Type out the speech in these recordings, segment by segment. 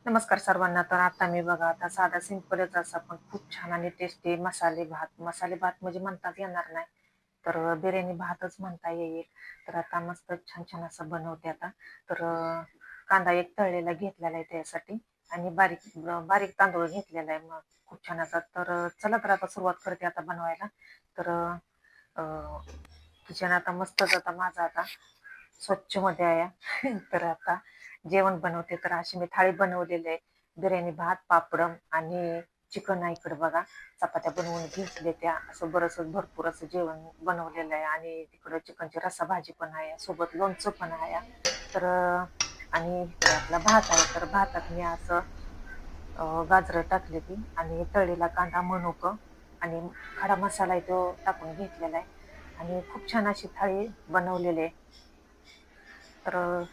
नमस्कार सर्वांना. तर आता मी बघा आता साधा सिंपलच असा पण खूप छान आणि टेस्टी मसाले भात म्हणजे म्हणताच येणार नाही. तर बिर्याणी भातच म्हणता येईल. तर आता मस्त छान छान असं बनवते आता. तर कांदा एक तळलेला घेतलेला आहे त्यासाठी आणि बारीक तांदूळ घेतलेला आहे मग खूप छान असा. तर चला तर आता सुरुवात करते आता बनवायला. तर किचन आता मस्तच आता माझं आता स्वच्छ मध्ये आहे. तर आता जेवण बनवते. तर अशी मी थाळी बनवलेली आहे. बिर्याणी भात, पापडम आणि चिकन आहे इकडे बघा. चपात्या बनवून घेतले त्या. असं बरंच भरपूर असं जेवण बनवलेलं आहे आणि तिकडं चिकनची रस्सा भाजी पण आहे. सोबत लोणचं पण आहे. तर आणि इकडे आपला भात आहे. तर भातात मी असं गाजरं टाकलेली आणि तळलेला कांदा, मनुका आणि खडा मसाला आहे तो टाकून घेतलेला आहे आणि खूप छान अशी थाळी बनवलेली आहे. तर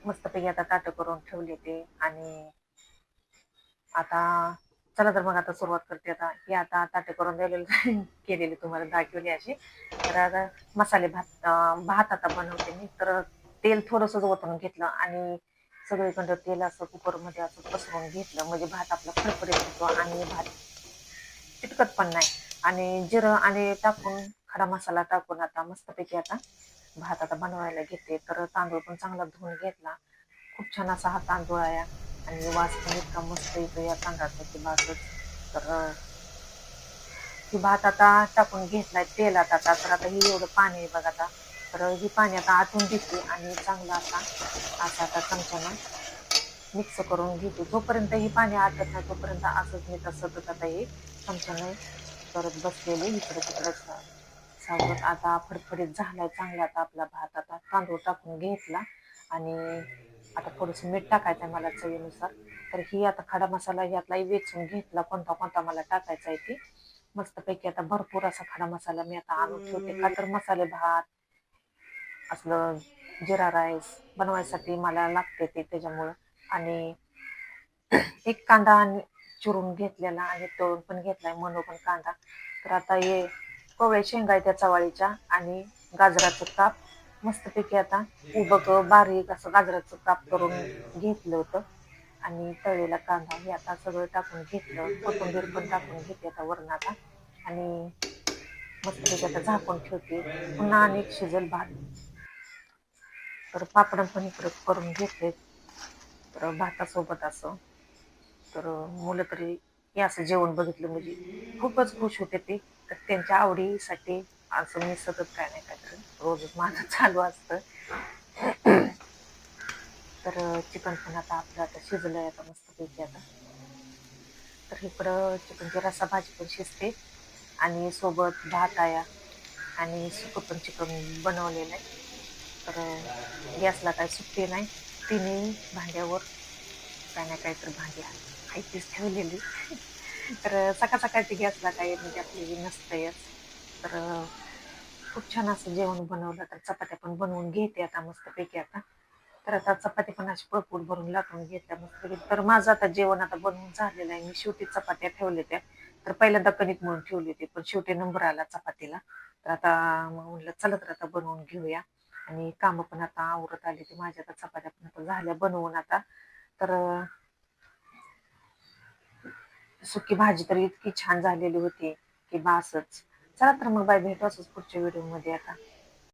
मस्तपैकी आता ताटं करून ठेवले ते आणि आता चला तर मग आता सुरुवात करते. आता हे आता ताटं करून दिलेलं केलेली तुम्हाला दाखवली अशी. तर आता भात आता बनवते मी. तर तेल थोडंसं ओतून घेतलं आणि सगळीकडं तेल असं कुकरमध्ये असं पसरवून घेतलं म्हणजे भात आपला फडफडीत होतो आणि भात चिटकत पण नाही. आणि जिरं आणि टाकून खडा मसाला टाकून आता मस्तपैकी आता भात आता बनवायला घेते. तर तांदूळ पण चांगला धुवून घेतला. खूप छान असा हा तांदूळ आहे आणि वास पण इतका मस्त येतो या तांदळाचा की बासच. तर ही भात आता टाकून घेतलाय तेलात आता. तर आता ही एवढं पाणी आहे बघा आता. तर ही पाणी आता आटून घेते आणि चांगला असा असा आता चमच्यानं मिक्स करून घेते. जोपर्यंत ही पाणी आटत नाही तोपर्यंत असंच मी तसंच आता हे चमच्यानं करत बसलेले इकडं तिकडं सावरत. आता फडफडीत झालाय चांगला आता आपला भात. आता तांदूळ टाकून घेतला आणि आता थोडंसं मीठ टाकायचं आहे मला चवीनुसार. तर ही आता खडा मसाला यातला वेचून घेतला कोणता कोणता मला टाकायचा आहे ते. मस्तपैकी आता भरपूर असा खडा मसाला मी आता आणून ठेवते. का तर मसाले भात असलं जिरा राईस बनवायसाठी मला लागते ते त्याच्यामुळं. आणि एक कांदा चिरून घेतलेला आणि तळून पण घेतलाय मनू पण कांदा. तर आता हे कोवळ्या शेंगा आहेत त्या चवाळीच्या आणि गाजराचं काप मस्तपैकी आता उभं बारीक असं गाजराचं काप करून घेतलं होतं आणि तळलेला कांदा हे आता सगळं टाकून घेतलं. कोथिंबीर पण टाकून घेते आता वरून आता आणि मस्तपैकी आता झाकून ठेवते. पुन्हा अनेक शिजल भात. तर पापड पण इकडं करून घेतले. तर भातासोबत असं तर मुलं तरी हे असं जेवण बघितलं म्हणजे खूपच खुश होते ते. तर त्यांच्या आवडीसाठी असं मी सतत काय नाही काय तर रोजच माझं चालू असतं. तर चिकन पण आता आपलं आता शिजलंय आता मस्तपैकी आता. तर इकडं चिकनची रस्सा भाजी पण शिजते आणि सोबत भात आहे आणि सुकं पण चिकन बनवलेलं आहे. तर गॅसला काय सुट्टी नाही. तिन्ही भांड्यावर काय ना काय तर भांडी आहे तीच ठेवलेली. तर सकाळ सकाळची गॅसला काही म्हणजे आपली नसतंयच. तर खूप छान असं जेवण बनवलं. तर चपात्या पण बनवून घेते आता मस्तपैकी आता. तर आता चपाती पण अशी पोट भरून लाटून घेतल्या मस्तपैकी. तर माझं आता जेवण आता बनवून झालेलं आहे. मी शेवटी चपात्या ठेवल्या त्या. तर पहिल्यांदा कणिक मळून ठेवली होती पण शेवटी नंबर आला चपातीला. तर आता मग म्हटलं चला तर आता बनवून घेऊया आणि कामं पण आता आवरत आली ती माझ्या. आता चपात्या पण आता झाल्या बनवून आता. तर सुकी भाजी तर इतकी छान झालेली होती की बासच. चला तर मग बाय भेटू असंच पुढच्या व्हिडिओ मध्ये आता.